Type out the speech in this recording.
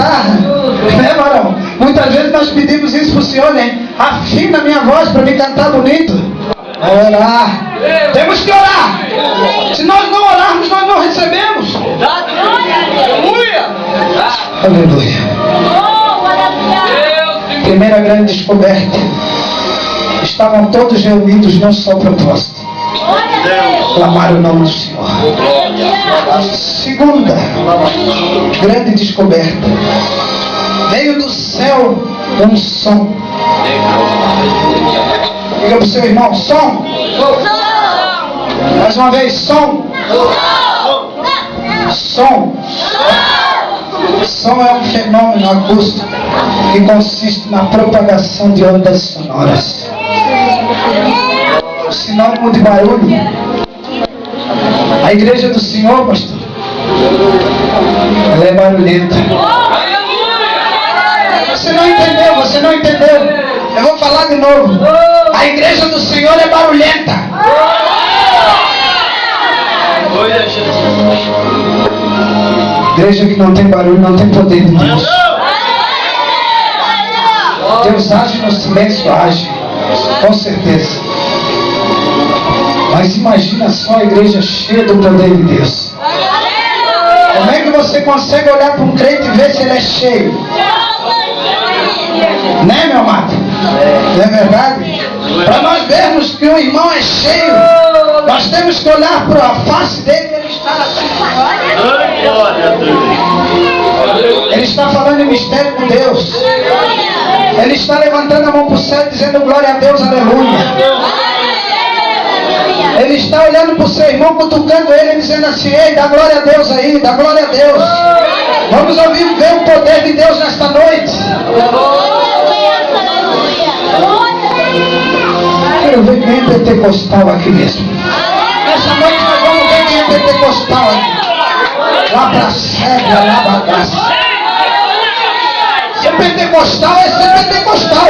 cantar, né, varão? Muitas vezes nós pedimos isso para o Senhor, né? Afina minha voz para me cantar bonito. Orar. Temos que orar. Se nós não orarmos, nós não recebemos. Aleluia. Primeira grande descoberta. Estavam todos reunidos num só propósito: clamar o nome do Senhor. A segunda grande descoberta: veio do céu um som. Diga para o seu irmão: som. Mais uma vez: som. Som. Som é um fenômeno acústico que consiste na propagação de ondas sonoras. O sinônimo de barulho. A igreja do Senhor, pastor, ela é barulhenta. Você não entendeu, você não entendeu. Eu vou falar de novo. A igreja do Senhor é barulhenta. Igreja que não tem barulho não tem poder de Deus. Deus age no silêncio, age, com certeza. Mas imagina só a igreja cheia do poder de Deus. Como é que você consegue olhar para um crente e ver se ele é cheio? Né, meu amado? Não é verdade? Para nós vermos que o irmão é cheio, nós temos que olhar para a face dele e ele está assim. Ele está falando em mistério com Deus. Ele está levantando a mão para o céu dizendo glória a Deus, aleluia. Ele está olhando para o seu irmão, cutucando ele, dizendo assim: ei, dá glória a Deus aí, dá glória a Deus. Vamos ouvir, ver o poder de Deus nesta noite. Quero ver quem é pentecostal aqui mesmo. Nessa noite nós vamos ver quem é pentecostal aqui. Lá para a cega, lá para a graça. Ser pentecostal é ser pentecostal.